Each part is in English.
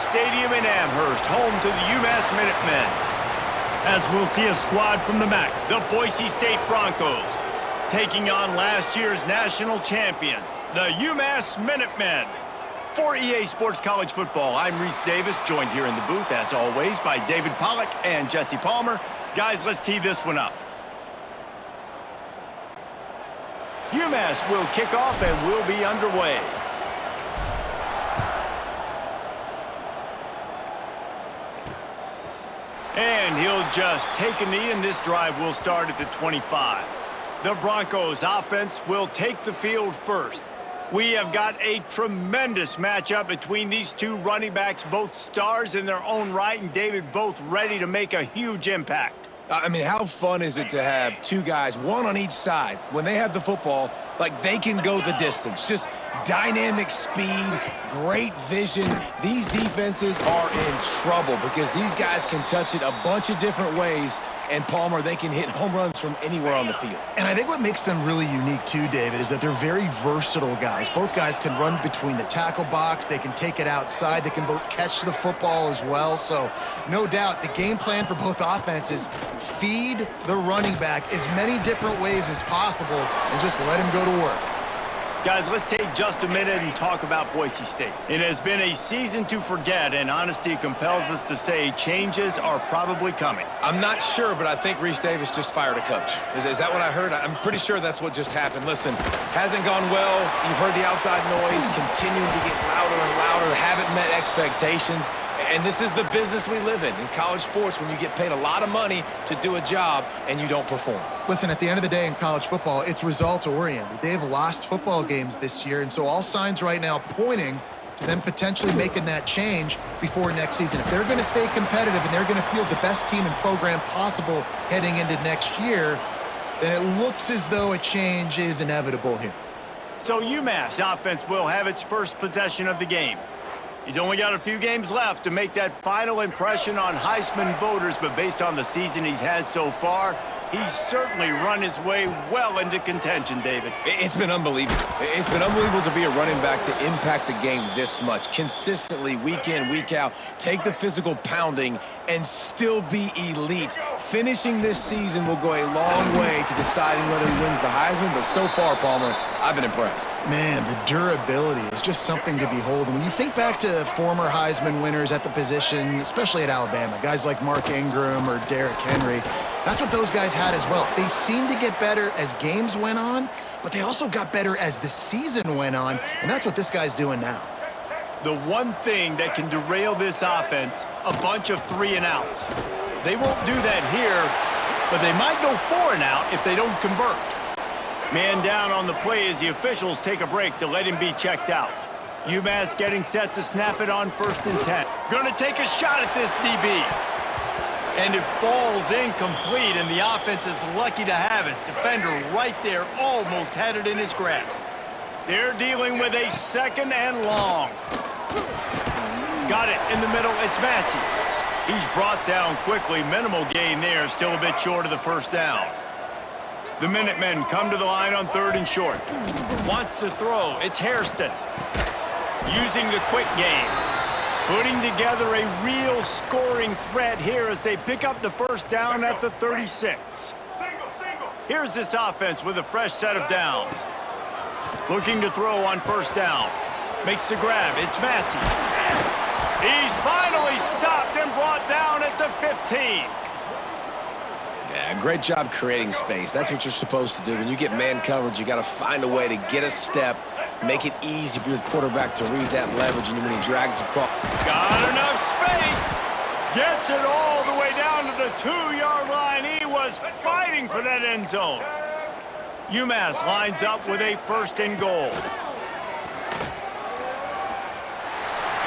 Stadium in Amherst, home to the UMass Minutemen. As we'll see a squad from the MAC, the Boise State Broncos, taking on last year's national champions, the UMass Minutemen. For EA Sports College Football, I'm Reese Davis, joined here in the booth, as always, by David Pollack and Jesse Palmer. Guys, let's tee this one up. UMass will kick off and will be underway. And he'll just take a knee, and this drive will start at the 25. The Broncos offense will take the field first. We have got a tremendous matchup between these two running backs, both stars in their own right, and David, both ready to make a huge impact. I mean, how fun is it to have two guys, one on each side, when they have the football, like they can go the distance. Just dynamic speed, great vision. These defenses are in trouble because these guys can touch it a bunch of different ways, and Palmer, they can hit home runs from anywhere on the field. And I think what makes them really unique too, David, is that they're very versatile guys. Both guys can run between the tackle box. They can take it outside. They can both catch the football as well. So no doubt the game plan for both offenses, feed the running back as many different ways as possible and just let him go to work. Guys, let's take just a minute and talk about Boise State. It has been a season to forget, and honesty compels us to say changes are probably coming. I'm not sure, but I think Reese Davis just fired a coach. Is that what I heard? I'm pretty sure that's what just happened. Listen, hasn't gone well. You've heard the outside noise, continuing to get louder and louder, haven't met expectations. And this is the business we live in college sports, when you get paid a lot of money to do a job and you don't perform. Listen, at the end of the day in college football, it's results-oriented. They have lost football games this year, and so all signs right now pointing to them potentially making that change before next season. If they're going to stay competitive and they're going to field the best team and program possible heading into next year, then it looks as though a change is inevitable here. So UMass offense will have its first possession of the game. He's only got a few games left to make that final impression on Heisman voters, but based on the season he's had so far, he's certainly run his way well into contention, David. It's been unbelievable. It's been unbelievable to be a running back to impact the game this much. Consistently, week in, week out, take the physical pounding and still be elite. Finishing this season will go a long way to deciding whether he wins the Heisman, but so far, Palmer, I've been impressed. Man, the durability is just something to behold. And when you think back to former Heisman winners at the position, especially at Alabama, guys like Mark Ingram or Derrick Henry, that's what those guys had as well. They seemed to get better as games went on, but they also got better as the season went on, and that's what this guy's doing now. The one thing that can derail this offense, a bunch of 3-and-outs. They won't do that here, but they might go 4-and-out if they don't convert. Man down on the play as the officials take a break to let him be checked out. UMass getting set to snap it on 1st and 10. Gonna take a shot at this DB. And it falls incomplete, and the offense is lucky to have it. Defender right there almost had it in his grasp. They're dealing with a 2nd and long. Got it in the middle. It's Massey. He's brought down quickly. Minimal gain there. Still a bit short of the 1st down. The Minutemen come to the line on 3rd and short. Wants to throw. It's Hairston. Using the quick game. Putting together a real scoring threat here as they pick up the 1st down at the 36. Here's this offense with a fresh set of downs. Looking to throw on 1st down. Makes the grab. It's Massey. He's finally stopped and brought down at the 15. Yeah, great job creating space. That's what you're supposed to do. When you get man coverage, you got to find a way to get a step, make it easy for your quarterback to read that leverage, and when he drags across. Got enough space. Gets it all the way down to the 2-yard line. He was fighting for that end zone. UMass lines up with a 1st and goal.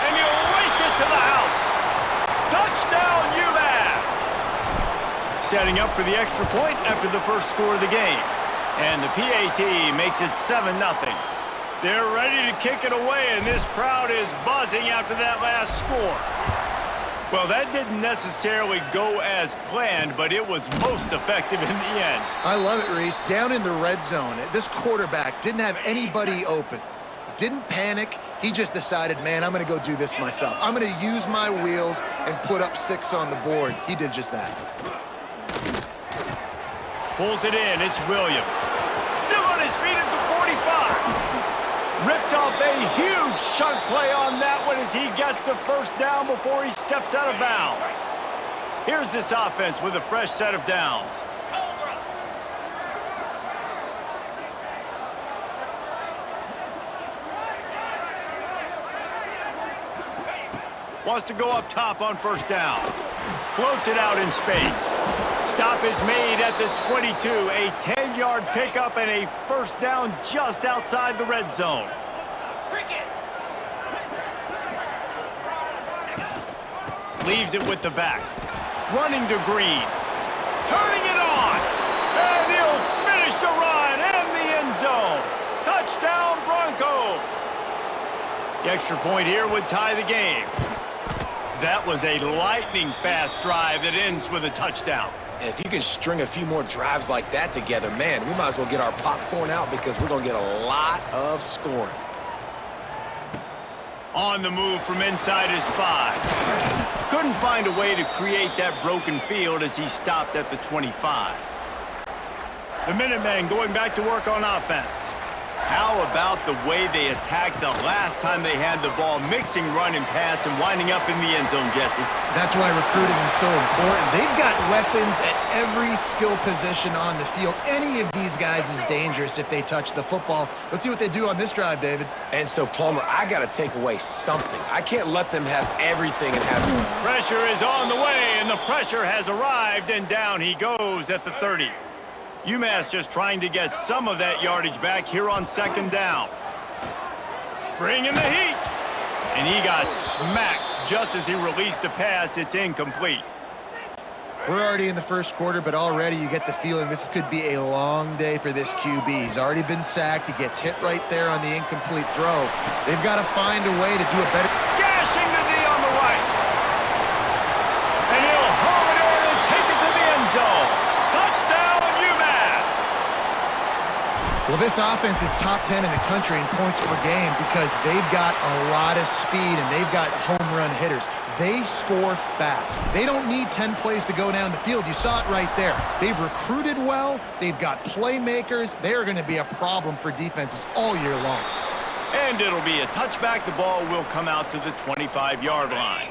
And he'll race it to the house. Touchdown, UMass. Setting up for the extra point after the first score of the game. And the PAT makes it 7-0. They're ready to kick it away, and this crowd is buzzing after that last score. Well, that didn't necessarily go as planned, but it was most effective in the end. I love it, Reese. Down in the red zone, this quarterback didn't have anybody open. didn't panic. He just decided, man, I'm going to go do this myself. I'm going to use my wheels and put up 6 on the board. He did just that. Pulls it in. It's Williams. Still on his feet at the 45. Ripped off a huge chunk play on that one as he gets the first down before he steps out of bounds. Here's this offense with a fresh set of downs. Wants to go up top on first down. Floats it out in space. Stop is made at the 22. A 10-yard pickup and a first down just outside the red zone. Leaves it with the back. Running to Green. Turning it on. And he'll finish the run and the end zone. Touchdown Broncos. The extra point here would tie the game. That was a lightning-fast drive that ends with a touchdown. And if you can string a few more drives like that together, man, we might as well get our popcorn out because we're going to get a lot of scoring. On the move from inside his 5. Couldn't find a way to create that broken field as he stopped at the 25. The Minutemen going back to work on offense. How about the way they attacked the last time they had the ball, mixing run and pass and winding up in the end zone, Jesse? That's why recruiting is so important. They've got weapons at every skill position on the field. Any of these guys is dangerous if they touch the football. Let's see what they do on this drive, David. And so, Plummer, I got to take away something. I can't let them have everything and have... Pressure is on the way, and the pressure has arrived, and down he goes at the 30. UMass just trying to get some of that yardage back here on second down. Bringing the heat. And he got smacked just as he released the pass. It's incomplete. We're already in the first quarter, but already you get the feeling this could be a long day for this QB. He's already been sacked. He gets hit right there on the incomplete throw. They've got to find a way to do a better... Gashing the D on the right. And he'll haul it in and take it to the end zone. Well, this offense is top 10 in the country in points per game because they've got a lot of speed and they've got home run hitters. They score fast. They don't need 10 plays to go down the field. You saw it right there. They've recruited well. They've got playmakers. They're going to be a problem for defenses all year long. And it'll be a touchback. The ball will come out to the 25-yard line.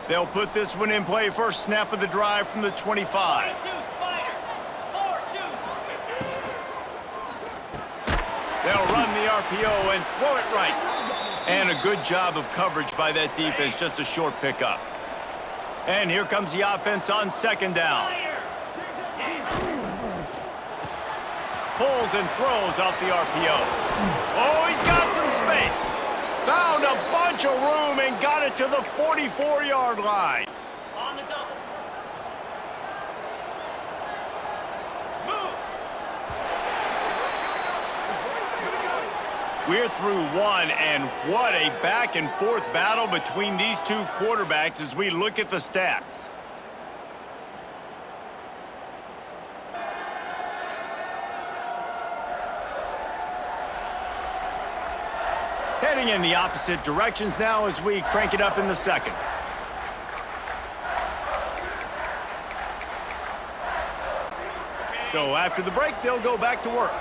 They'll put this one in play. First snap of the drive from the 25. They'll run the RPO and throw it right. And a good job of coverage by that defense, just a short pickup. And here comes the offense on second down. Pulls and throws off the RPO. Oh, he's got some space. Found a bunch of room and got it to the 44-yard line. On the double. We're through one, and what a back-and-forth battle between these two quarterbacks as we look at the stats. Heading in the opposite directions now as we crank it up in the second. So after the break, they'll go back to work.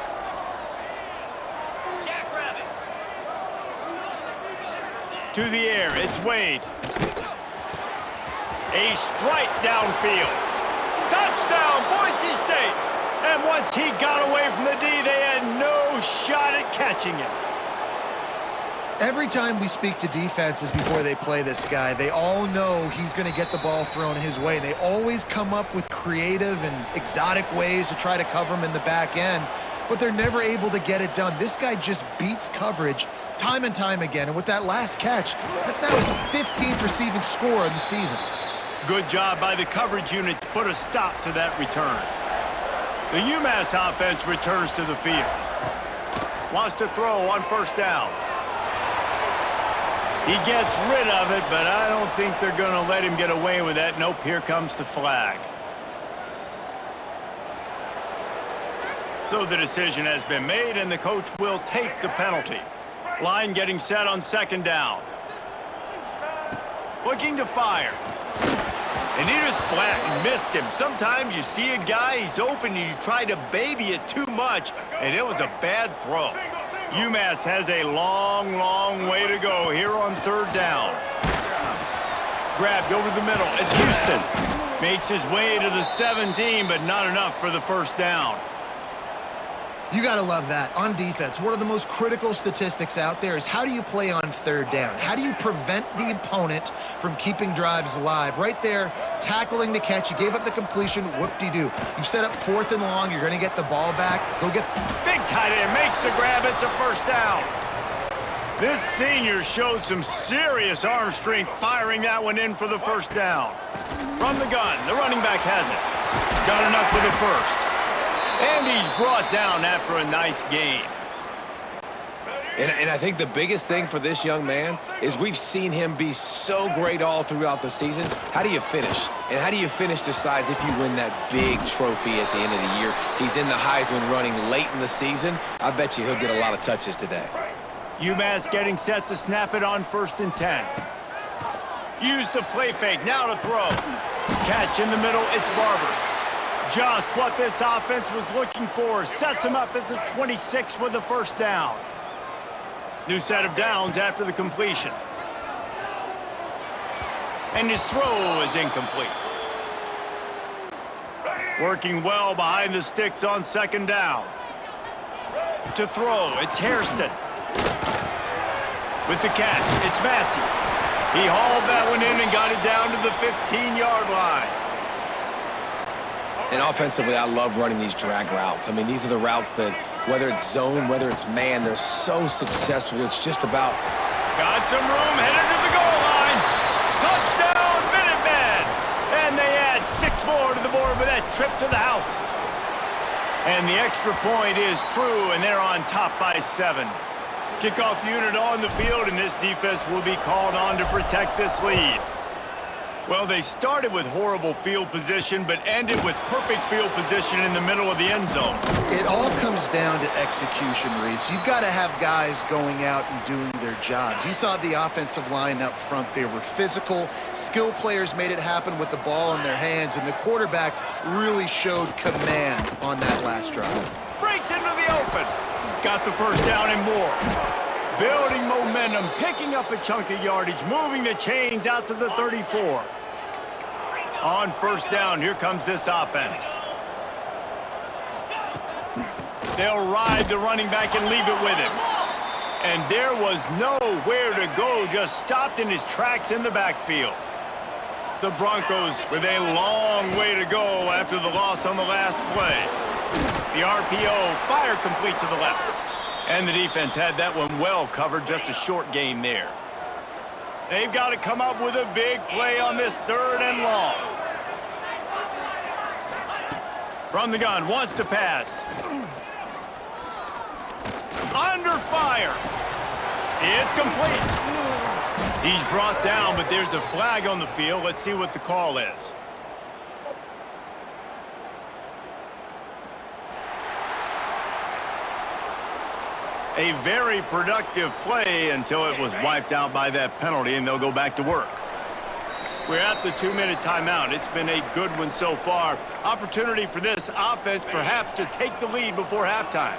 To the air, it's Wade. A strike downfield. Touchdown, Boise State. And once he got away from the D, they had no shot at catching him. Every time we speak to defenses before they play this guy, they all know he's going to get the ball thrown his way. They always come up with creative and exotic ways to try to cover him in the back end, but they're never able to get it done. This guy just beats coverage time and time again, and with that last catch, that's now his 15th receiving score of the season. Good job by the coverage unit to put a stop to that return. The UMass offense returns to the field. Wants to throw on first down. He gets rid of it, but I don't think they're going to let him get away with that. Nope, here comes the flag. So the decision has been made, and the coach will take the penalty. Line getting set on second down. Looking to fire. And he just flat missed him. Sometimes you see a guy, he's open, and you try to baby it too much, and it was a bad throw. UMass has a long, long way to go here on third down. Grabbed over the middle. It's Houston. Makes his way to the 17, but not enough for the first down. You got to love that. On defense, one of the most critical statistics out there is how do you play on third down? How do you prevent the opponent from keeping drives alive? Right there, tackling the catch. You gave up the completion. Whoop-de-doo. You've set up 4th and long. You're going to get the ball back. Go get... Big tight end makes the grab. It's a first down. This senior showed some serious arm strength firing that one in for the first down. From the gun, the running back has it. Got enough for the first. And he's brought down after a nice gain. And I think the biggest thing for this young man is we've seen him be so great all throughout the season. How do you finish? And how do you finish decides if you win that big trophy at the end of the year. He's in the Heisman running late in the season. I bet you he'll get a lot of touches today. UMass getting set to snap it on 1st and 10. Use the play fake, now to throw. Catch in the middle, it's Barber. Just what this offense was looking for. Sets him up at the 26 with the first down. New set of downs after the completion. And his throw is incomplete. Working well behind the sticks on second down. To throw, it's Hairston. With the catch, it's Massey. He hauled that one in and got it down to the 15-yard line. And offensively, I love running these drag routes. I mean, these are the routes that, whether it's zone, whether it's man, they're so successful. It's just about... Got some room, headed to the goal line. Touchdown, Minutemen! And they add 6 more to the board with that trip to the house. And the extra point is true, and they're on top by 7. Kickoff unit on the field, and this defense will be called on to protect this lead. Well, they started with horrible field position, but ended with perfect field position in the middle of the end zone. It all comes down to execution, Reese. You've got to have guys going out and doing their jobs. You saw the offensive line up front. They were physical. Skill players made it happen with the ball in their hands, and the quarterback really showed command on that last drive. Breaks into the open. Got the first down and more. Building momentum, picking up a chunk of yardage, moving the chains out to the 34. On first down, here comes this offense. They'll ride the running back and leave it with him. And there was nowhere to go, just stopped in his tracks in the backfield. The Broncos with a long way to go after the loss on the last play. The RPO, fire complete to the left. And the defense had that one well covered, just a short gain there. They've got to come up with a big play on this 3rd and long. From the gun, wants to pass. Under fire. It's complete. He's brought down, but there's a flag on the field. Let's see what the call is. A very productive play until it was wiped out by that penalty, and they'll go back to work. We're at the 2-minute timeout. It's been a good one so far. Opportunity for this offense perhaps to take the lead before halftime.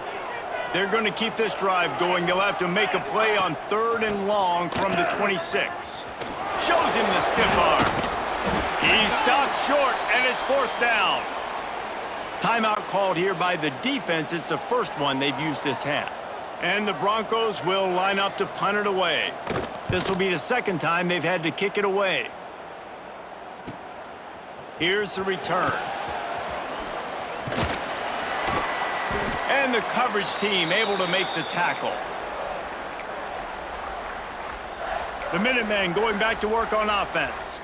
If they're going to keep this drive going, they'll have to make a play on 3rd and long from the 26. Shows him the stiff arm. He stopped short, and it's 4th down. Timeout called here by the defense. It's the first one they've used this half. And the Broncos will line up to punt it away. This will be the 2nd time they've had to kick it away. Here's the return. And the coverage team able to make the tackle. The Minutemen going back to work on offense.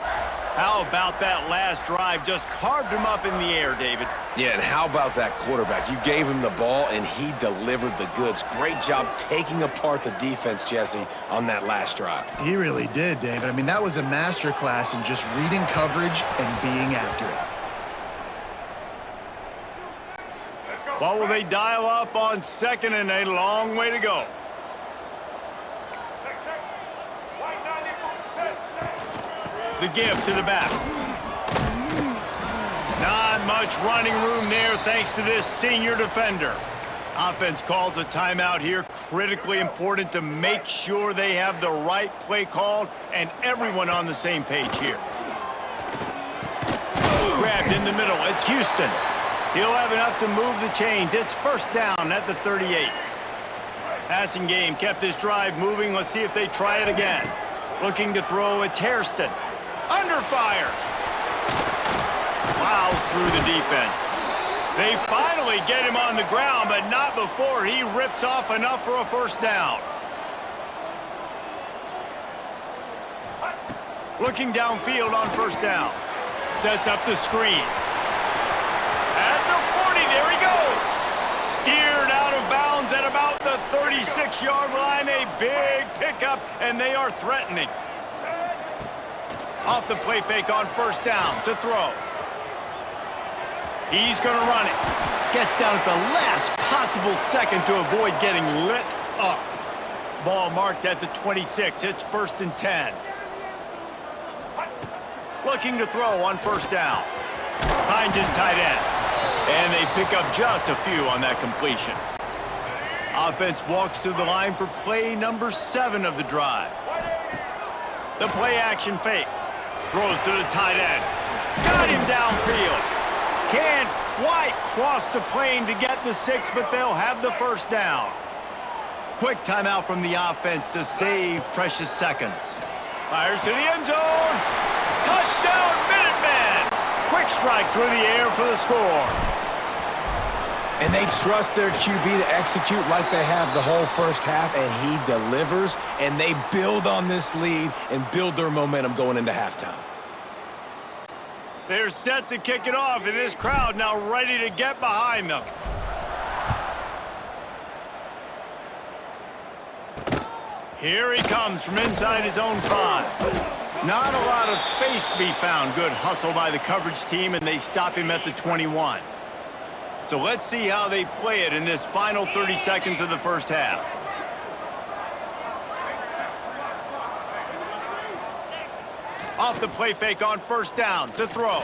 How about that last drive? Just carved him up in the air, David. Yeah, and how about that quarterback? You gave him the ball, and he delivered the goods. Great job taking apart the defense, Jesse, on that last drive. He really did, David. I mean, that was a masterclass in just reading coverage and being accurate. What will they dial up on 2nd and a long way to go? The give to the back. Not much running room there thanks to this senior defender. Offense calls a timeout here. Critically important to make sure they have the right play called and everyone on the same page here. Grabbed in the middle. It's Houston. He'll have enough to move the chains. It's first down at the 38. Passing game kept this drive moving. Let's see if they try it again. Looking to throw, it's Hairston. Under fire. Plows through the defense. They finally get him on the ground, but not before he rips off enough for a first down. Looking downfield on first down. Sets up the screen. At the 40, there he goes. Steered out of bounds at about the 36-yard line. A big pickup, and they are threatening. Off the play fake on first down to throw. He's going to run it. Gets down at the last possible second to avoid getting lit up. Ball marked at the 26. It's first and 10. Looking to throw on first down. Finds his tight end. And they pick up just a few on that completion. Offense walks to the line for play number 7 of the drive. The play action fake. Throws to the tight end. Got him downfield. Can't quite cross the plane to get the 6, but they'll have the first down. Quick timeout from the offense to save precious seconds. Fires to the end zone. Touchdown, Minutemen! Quick strike through the air for the score. And they trust their QB to execute like they have the whole first half, and he delivers, and they build on this lead and build their momentum going into halftime. They're set to kick it off, and this crowd now ready to get behind them. Here he comes from inside his own 5. Not a lot of space to be found. Good hustle by the coverage team, and they stop him at the 21. So let's see how they play it in this final 30 seconds of the first half. Off the play fake on first down to throw.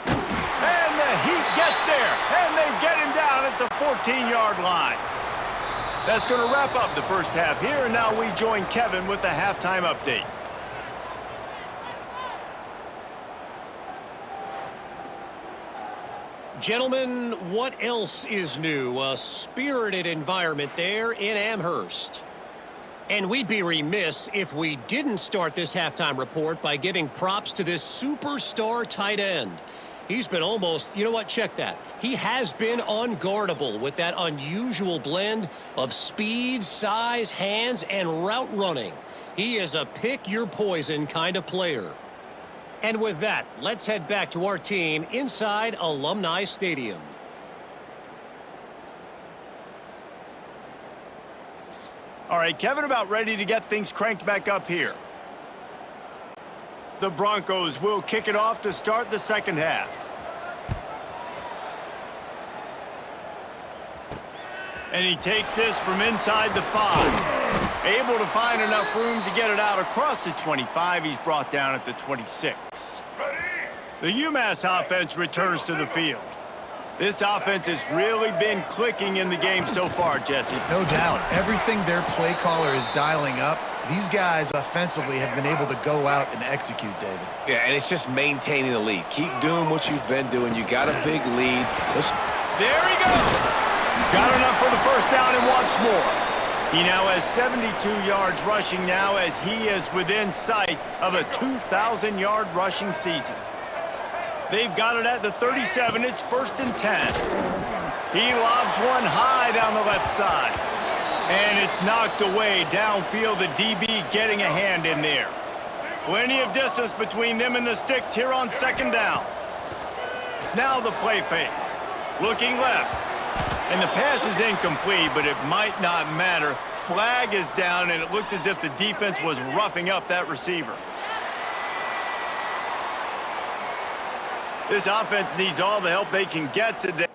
And the heat gets there, and they get him down at the 14-yard line. That's going to wrap up the first half here, and now we join Kevin with the halftime update. Gentlemen, what else is new? A spirited environment there in Amherst. And we'd be remiss if we didn't start this halftime report by giving props to this superstar tight end. He's been almost, you know what, check that. He has been unguardable with that unusual blend of speed, size, hands, and route running. He is a pick-your-poison kind of player. And with that, let's head back to our team inside Alumni Stadium. All right, Kevin, about ready to get things cranked back up here. The Broncos will kick it off to start the second half. And he takes this from inside the 5. Able to find enough room to get it out across the 25. He's brought down at the 26. The UMass offense returns to the field. This offense has really been clicking in the game so far, Jesse. No doubt. Everything their play caller is dialing up, these guys offensively have been able to go out and execute, David. Yeah, and it's just maintaining the lead. Keep doing what you've been doing. You got a big lead. There he goes. Got enough for the first down and wants more. He now has 72 yards rushing now as he is within sight of a 2,000-yard rushing season. They've got it at the 37. It's first and 10. He lobs one high down the left side. And it's knocked away downfield. The DB getting a hand in there. Plenty of distance between them and the sticks here on second down. Now the play fake. Looking left. And the pass is incomplete, but it might not matter. Flag is down, and it looked as if the defense was roughing up that receiver. This offense needs all the help they can get today.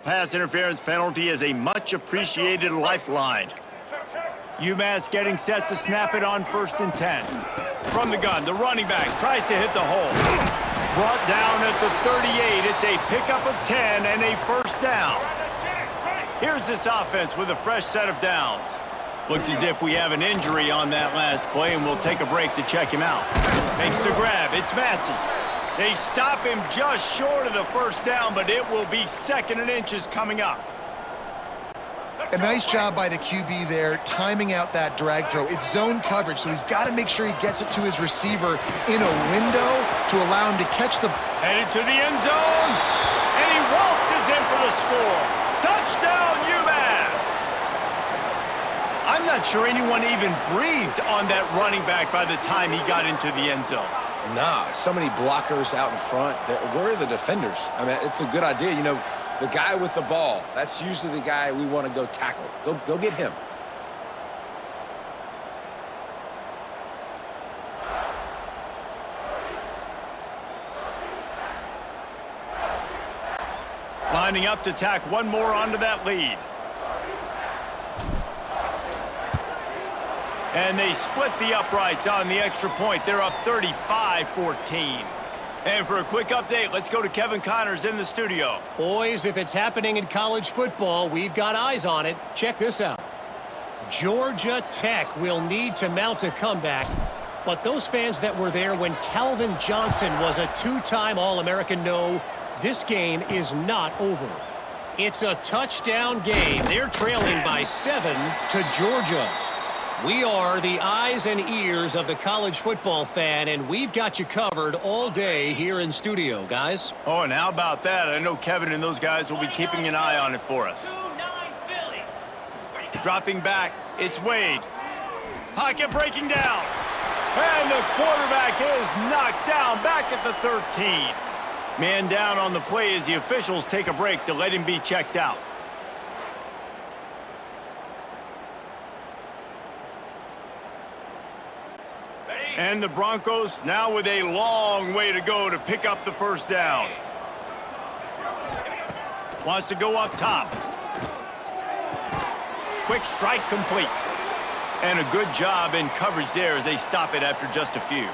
pass interference penalty is a much-appreciated lifeline. UMass getting set to snap it on 1st and 10. From the gun, the running back tries to hit the hole. Brought down at the 38. It's a pickup of 10 and a 1st down. Here's this offense with a fresh set of downs. Looks as if we have an injury on that last play, and we'll take a break to check him out. Makes the grab. It's Massey. They stop him just short of the 1st down, but it will be 2nd and inches coming up. A nice job by the QB there, timing out that drag throw. It's zone coverage, so he's got to make sure he gets it to his receiver in a window to allow him to catch the... Headed to the end zone, and he waltzes in for the score. Touchdown, UMass! I'm not sure anyone even breathed on that running back by the time he got into the end zone. Nah, so many blockers out in front. Where are the defenders? I mean, it's a good idea. You know, the guy with the ball, that's usually the guy we want to go tackle. Go get him. Lining up to tack one more onto that lead. And they split the uprights on the extra point. They're up 35-14. And for a quick update, let's go to Kevin Connors in the studio. Boys, if it's happening in college football, we've got eyes on it. Check this out. Georgia Tech will need to mount a comeback, but those fans that were there when Calvin Johnson was a 2-time All-American know this game is not over. It's a touchdown game. They're trailing by 7 to Georgia. We are the eyes and ears of the college football fan, and we've got you covered all day here in studio, guys. Oh, and how about that? I know Kevin and those guys will be keeping an eye on it for us. Dropping back, it's Wade. Pocket breaking down. And the quarterback is knocked down back at the 13. Man down on the play as the officials take a break to let him be checked out. And the Broncos now with a long way to go to pick up the 1st down. Wants to go up top. Quick strike complete. And a good job in coverage there as they stop it after just a few.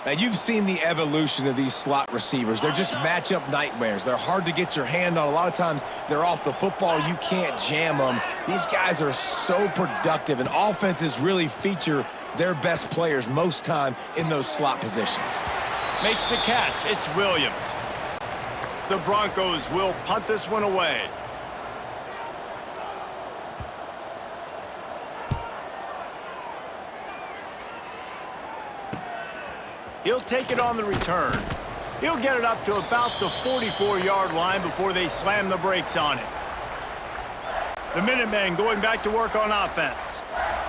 Now, you've seen the evolution of these slot receivers. They're just matchup nightmares. They're hard to get your hand on. A lot of times, they're off the football. You can't jam them. These guys are so productive, and offenses really feature their best players most time in those slot positions. Makes the catch. It's Williams. The Broncos will punt this one away. He'll take it on the return. He'll get it up to about the 44-yard line before they slam the brakes on it. The Minutemen going back to work on offense.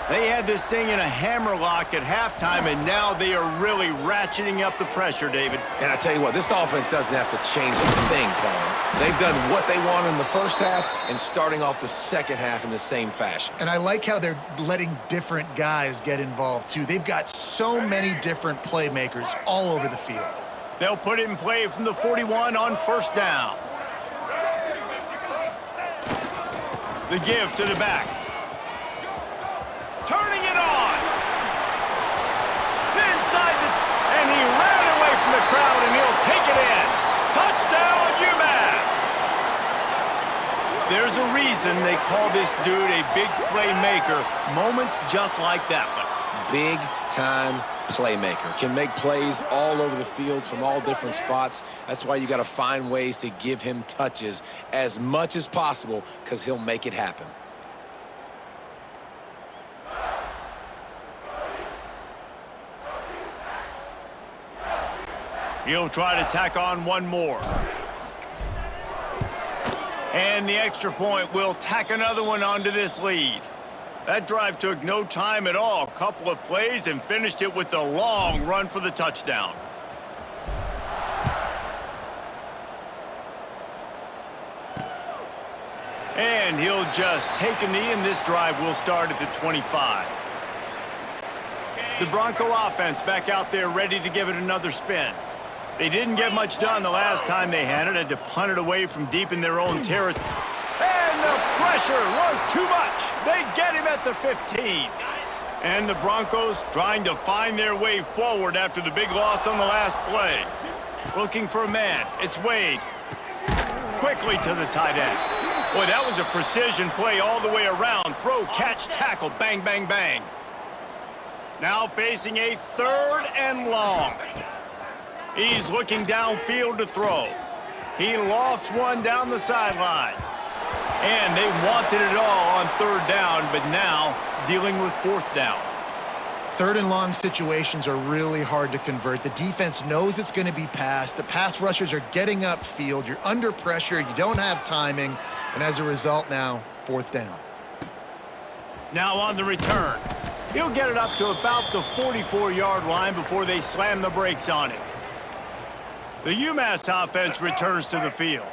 They had this thing in a hammerlock at halftime, and now they are really ratcheting up the pressure, David. And I tell you what, this offense doesn't have to change a thing, Paul. They've done what they want in the 1st half and starting off the 2nd half in the same fashion. And I like how they're letting different guys get involved, too. They've got so many different playmakers all over the field. They'll put it in play from the 41 on 1st down. The give to the back. Turning it on. Inside and he ran away from the crowd, and he'll take it in. Touchdown, UMass. There's a reason they call this dude a big playmaker. Moments just like that one. Big-time playmaker. Can make plays all over the field from all different spots. That's why you got to find ways to give him touches as much as possible, because he'll make it happen. He'll try to tack on one more. And the extra point will tack another one onto this lead. That drive took no time at all. A couple of plays and finished it with a long run for the touchdown. And he'll just take a knee, and this drive will start at the 25. The Bronco offense back out there ready to give it another spin. They didn't get much done the last time they had it to punt it away from deep in their own territory. And the pressure was too much. They get him at the 15. And the Broncos trying to find their way forward after the big loss on the last play. Looking for a man. It's Wade. Quickly to the tight end. Boy, that was a precision play all the way around. Throw, catch, tackle, bang, bang, bang. Now facing a 3rd and long. He's looking downfield to throw. He lofts one down the sideline. And they wanted it all on 3rd down, but now dealing with 4th down. 3rd and long situations are really hard to convert. The defense knows it's going to be passed. The pass rushers are getting upfield. You're under pressure. You don't have timing. And as a result now, 4th down. Now on the return. He'll get it up to about the 44-yard line before they slam the brakes on it. The UMass offense returns to the field.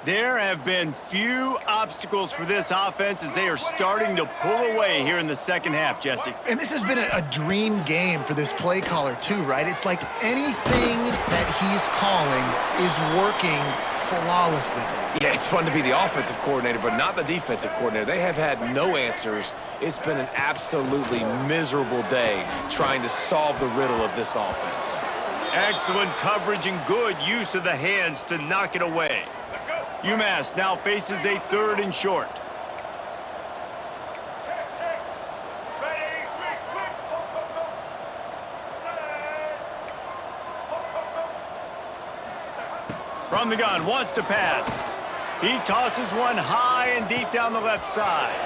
There have been few obstacles for this offense as they are starting to pull away here in the second half, Jesse. And this has been a dream game for this play caller too, right? It's like anything that he's calling is working flawlessly. Yeah, it's fun to be the offensive coordinator, but not the defensive coordinator. They have had no answers. It's been an absolutely miserable day trying to solve the riddle of this offense. Excellent coverage and good use of the hands to knock it away. UMass now faces a 3rd and short. From the gun, wants to pass. He tosses one high and deep down the left side.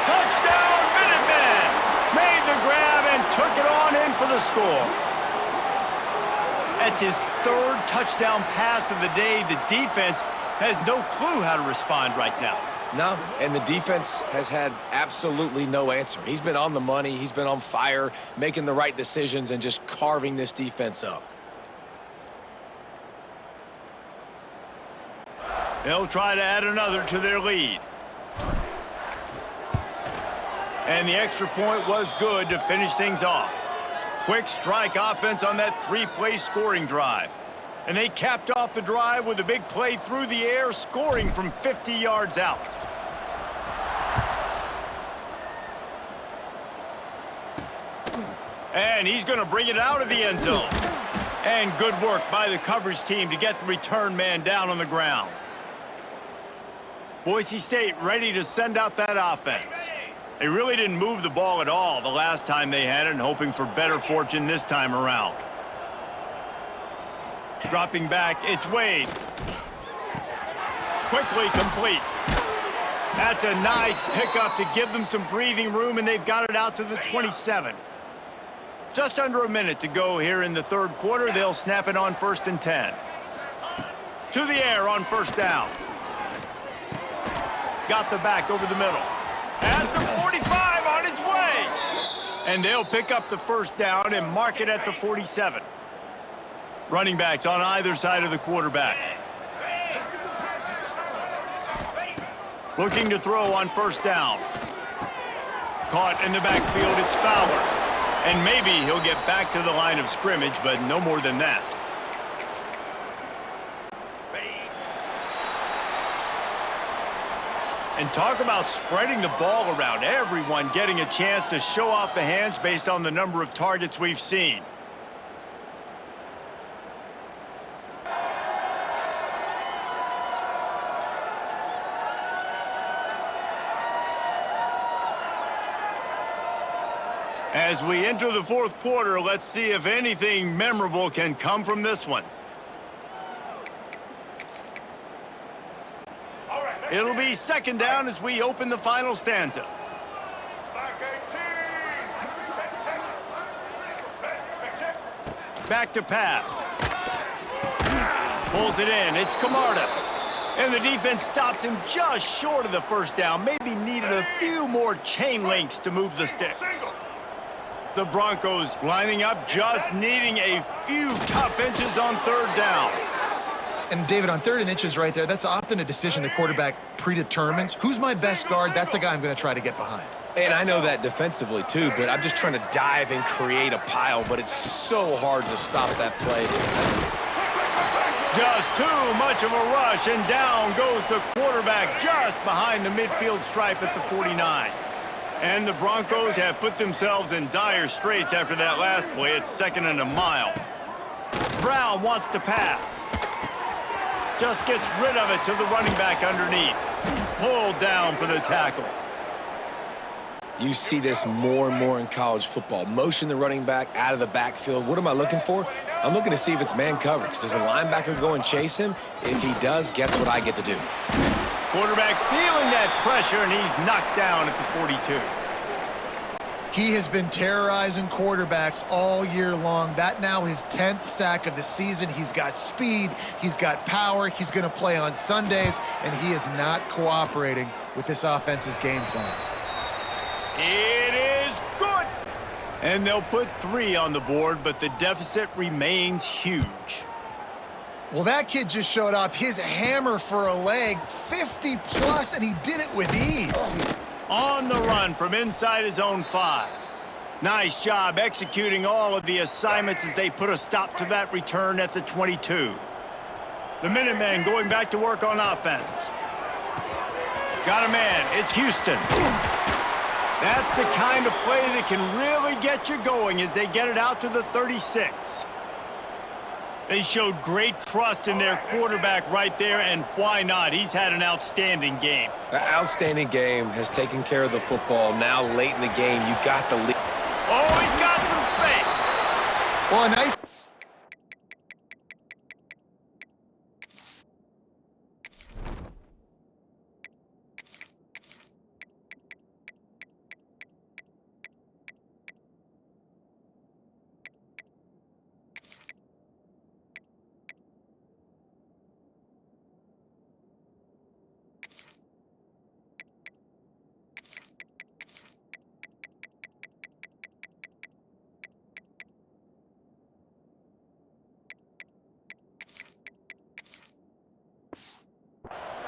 Touchdown, Minutemen! Made the grab and took it on in for the score. That's his 3rd touchdown pass of the day. The defense has no clue how to respond right now. No, and the defense has had absolutely no answer. He's been on the money. He's been on fire, making the right decisions and just carving this defense up. They'll try to add another to their lead. And the extra point was good to finish things off. Quick strike offense on that 3-play scoring drive. And they capped off the drive with a big play through the air, scoring from 50 yards out. And he's going to bring it out of the end zone. And good work by the coverage team to get the return man down on the ground. Boise State ready to send out that offense. They really didn't move the ball at all the last time they had it, and hoping for better fortune this time around. Dropping back, it's Wade. Quickly complete. That's a nice pickup to give them some breathing room, and they've got it out to the 27. Just under a minute to go here in the 3rd quarter. They'll snap it on 1st and 10. To the air on 1st down. Got the back over the middle. At the 45 on its way. And they'll pick up the 1st down and mark it at the 47. Running backs on either side of the quarterback. Looking to throw on 1st down. Caught in the backfield, it's Fowler. And maybe he'll get back to the line of scrimmage, but no more than that. And talk about spreading the ball around. Everyone getting a chance to show off the hands based on the number of targets we've seen. As we enter the 4th quarter, let's see if anything memorable can come from this one. It'll be 2nd down as we open the final stanza. Back to pass. Pulls it in. It's Camarda. And the defense stops him just short of the 1st down. Maybe needed a few more chain links to move the sticks. The Broncos lining up, just needing a few tough inches on 3rd down. And David, on 3rd and inches right there, that's often a decision the quarterback predetermines. Who's my best guard? That's the guy I'm going to try to get behind. And I know that defensively too, but I'm just trying to dive and create a pile, but it's so hard to stop that play. Just too much of a rush, and down goes the quarterback just behind the midfield stripe at the 49. And the Broncos have put themselves in dire straits after that last play. It's 2nd and a mile. Brown wants to pass. Just gets rid of it to the running back underneath. Pulled down for the tackle. You see this more and more in college football. Motion the running back out of the backfield. What am I looking for? I'm looking to see if it's man coverage. Does the linebacker go and chase him? If he does, guess what I get to do? Quarterback feeling that pressure, and he's knocked down at the 42. He has been terrorizing quarterbacks all year long. That now his 10th sack of the season. He's got speed. He's got power. He's going to play on Sundays, and he is not cooperating with this offense's game plan. It is good. And they'll put 3 on the board, but the deficit remains huge. Well, that kid just showed off his hammer for a leg, 50-plus, and he did it with ease. On the run from inside his own 5. Nice job executing all of the assignments as they put a stop to that return at the 22. The Minutemen going back to work on offense. Got a man. It's Houston. That's the kind of play that can really get you going as they get it out to the 36. They showed great trust in their quarterback right there, and why not? He's had an outstanding game. An outstanding game, has taken care of the football. Now, late in the game, you got the lead. Oh, he's got some space. Well, a nice...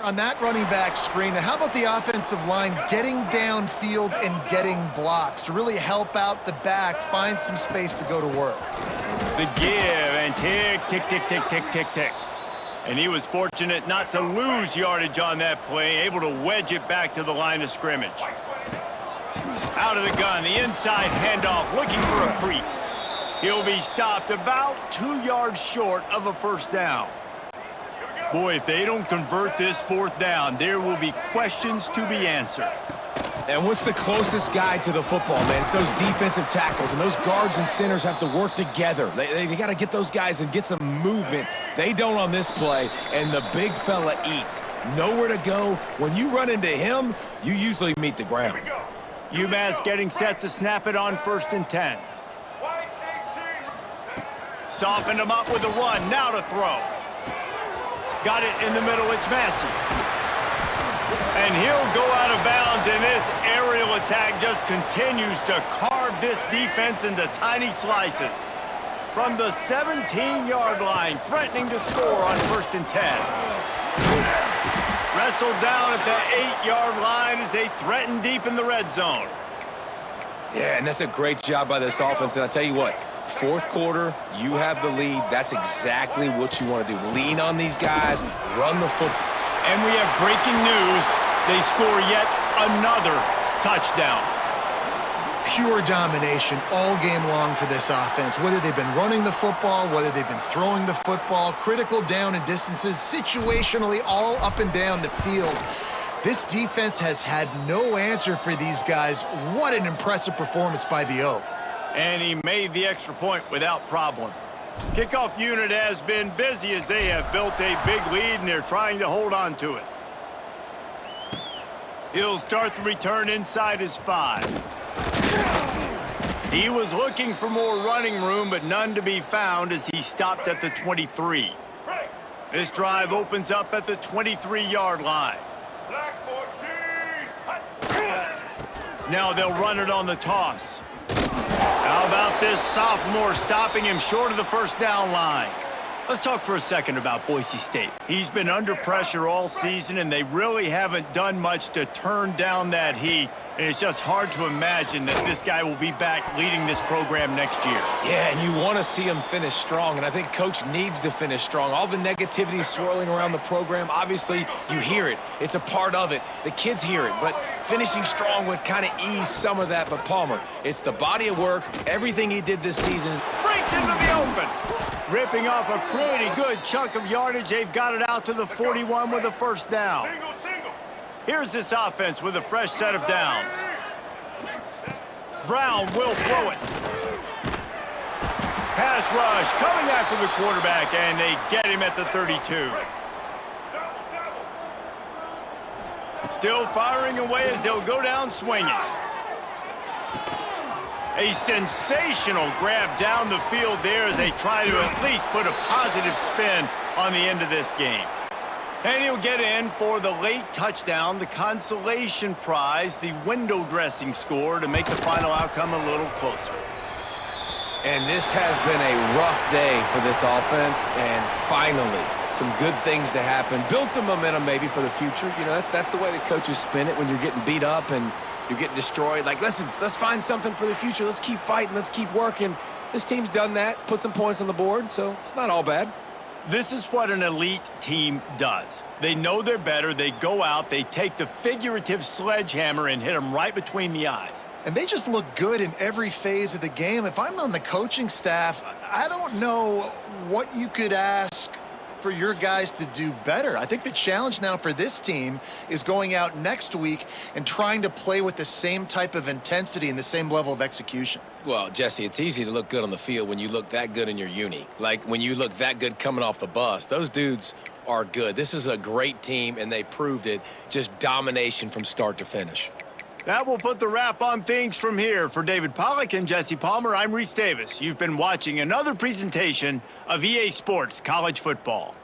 on that running back screen. Now, how about the offensive line getting downfield and getting blocks to really help out the back, find some space to go to work? The give and tick, tick, tick, tick, tick, tick, tick. And he was fortunate not to lose yardage on that play, able to wedge it back to the line of scrimmage. Out of the gun, the inside handoff, looking for a crease. He'll be stopped about 2 yards short of a first down. Boy, if they don't convert this 4th down, there will be questions to be answered. And what's the closest guy to the football, man? It's those defensive tackles, and those guards and centers have to work together. They got to get those guys and get some movement. They don't on this play, and the big fella eats. Nowhere to go. When you run into him, you usually meet the ground. UMass getting set to snap it on 1st and 10. Softened him up with a run, now to throw. Got it in the middle, it's Massey. And he'll go out of bounds, and this aerial attack just continues to carve this defense into tiny slices. From the 17-yard line, threatening to score on 1st and 10. Wrestled down at the 8-yard line as they threaten deep in the red zone. Yeah, and that's a great job by this offense, and I tell you what, 4th quarter, you have the lead. That's exactly what you want to do. Lean on these guys, run the football. And we have breaking news. They score yet another touchdown. Pure domination all game long for this offense. Whether they've been running the football, whether they've been throwing the football, critical down and distances, situationally all up and down the field. This defense has had no answer for these guys. What an impressive performance by the O. And he made the extra point without problem. Kickoff unit has been busy as they have built a big lead, and they're trying to hold on to it. He'll start the return inside his 5. He was looking for more running room, but none to be found as he stopped at the 23. This drive opens up at the 23-yard line. Now they'll run it on the toss. How about this sophomore stopping him short of the first down line? Let's talk for a second about Boise State. He's been under pressure all season, and they really haven't done much to turn down that heat. And it's just hard to imagine that this guy will be back leading this program next year. Yeah, and you want to see him finish strong, and I think Coach needs to finish strong. All the negativity swirling around the program, obviously, you hear it. It's a part of it. The kids hear it, but finishing strong would kind of ease some of that. But Palmer, it's the body of work, everything he did this season. Breaks into the open. Ripping off a pretty good chunk of yardage. They've got it out to the 41 with a first down. Here's this offense with a fresh set of downs. Brown will throw it. Pass rush coming after the quarterback, and they get him at the 32. Still firing away as they'll go down swinging. A sensational grab down the field there as they try to at least put a positive spin on the end of this game. And he'll get in for the late touchdown, the consolation prize, the window dressing score to make the final outcome a little closer. And this has been a rough day for this offense, and finally, some good things to happen. Build some momentum maybe for the future. You know, that's the way the coaches spin it when you're getting beat up and you're getting destroyed. Like, listen, let's find something for the future. Let's keep fighting. Let's keep working. This team's done that, put some points on the board, so it's not all bad. This is what an elite team does. They know they're better. They go out, they take the figurative sledgehammer and hit them right between the eyes. And they just look good in every phase of the game. If I'm on the coaching staff, I don't know what you could ask for your guys to do better. I think the challenge now for this team is going out next week and trying to play with the same type of intensity and the same level of execution. Well, Jesse, it's easy to look good on the field when you look that good in your uni. Like when you look that good coming off the bus. Those dudes are good. This is a great team, and they proved it. Just domination from start to finish. That will put the wrap on things from here. For David Pollack and Jesse Palmer, I'm Reese Davis. You've been watching another presentation of EA Sports College Football.